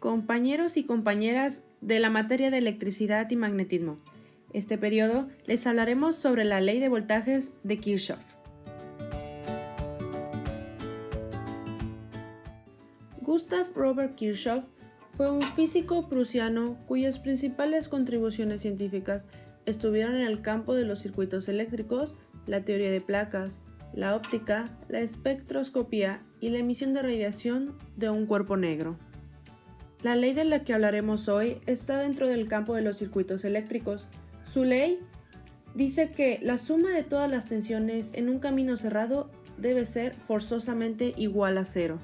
Compañeros y compañeras de la materia de electricidad y magnetismo, este periodo les hablaremos sobre la ley de voltajes de Kirchhoff. Gustav Robert Kirchhoff fue un físico prusiano cuyas principales contribuciones científicas estuvieron en el campo de los circuitos eléctricos, la teoría de placas, la óptica, la espectroscopía y la emisión de radiación de un cuerpo negro. La ley de la que hablaremos hoy está dentro del campo de los circuitos eléctricos. Su ley dice que la suma de todas las tensiones en un camino cerrado debe ser forzosamente igual a cero.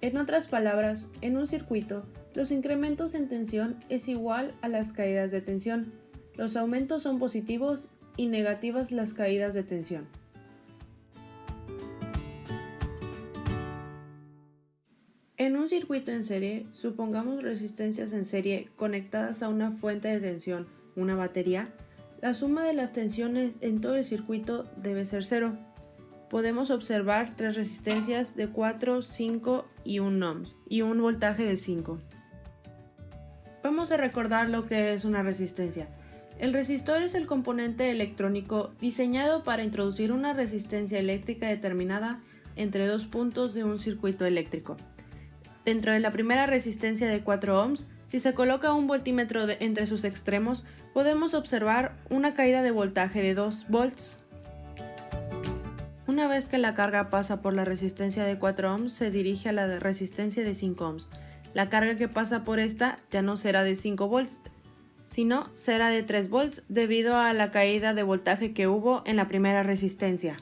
En otras palabras, en un circuito, los incrementos en tensión es igual a las caídas de tensión. Los aumentos son positivos y negativas las caídas de tensión. En un circuito en serie, supongamos resistencias en serie conectadas a una fuente de tensión, una batería, la suma de las tensiones en todo el circuito debe ser cero. Podemos observar tres resistencias de 4, 5 y 1 ohms y un voltaje de 5. Vamos a recordar lo que es una resistencia. El resistor es el componente electrónico diseñado para introducir una resistencia eléctrica determinada entre dos puntos de un circuito eléctrico. Dentro de la primera resistencia de 4 ohms, si se coloca un voltímetro entre sus extremos, podemos observar una caída de voltaje de 2 volts. Una vez que la carga pasa por la resistencia de 4 ohms, se dirige a la resistencia de 5 ohms. La carga que pasa por esta ya no será de 5 volts, sino será de 3 volts debido a la caída de voltaje que hubo en la primera resistencia.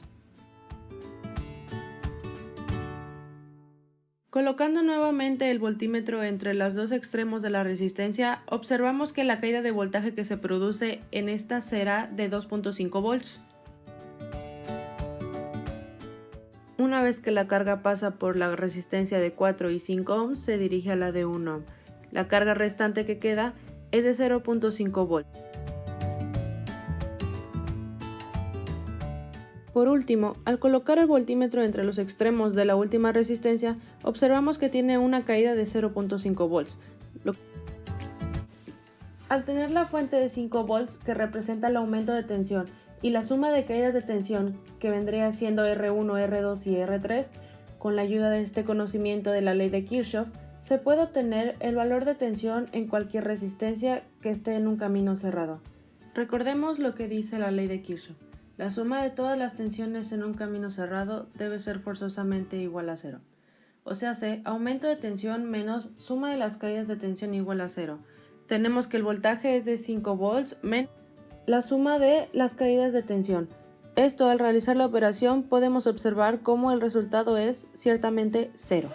Colocando nuevamente el voltímetro entre los dos extremos de la resistencia, observamos que la caída de voltaje que se produce en esta será de 2.5 volts. Una vez que la carga pasa por la resistencia de 4 y 5 ohms, se dirige a la de 1 ohm. La carga restante que queda es de 0.5 volts. Por último, al colocar el voltímetro entre los extremos de la última resistencia, observamos que tiene una caída de 0.5 volts. Al tener la fuente de 5 volts que representa el aumento de tensión y la suma de caídas de tensión que vendría siendo R1, R2 y R3, con la ayuda de este conocimiento de la ley de Kirchhoff, se puede obtener el valor de tensión en cualquier resistencia que esté en un camino cerrado. Recordemos lo que dice la ley de Kirchhoff. La suma de todas las tensiones en un camino cerrado debe ser forzosamente igual a cero. O sea, aumento de tensión menos suma de las caídas de tensión igual a cero. Tenemos que el voltaje es de 5 volts menos la suma de las caídas de tensión. Esto, al realizar la operación, podemos observar cómo el resultado es ciertamente cero.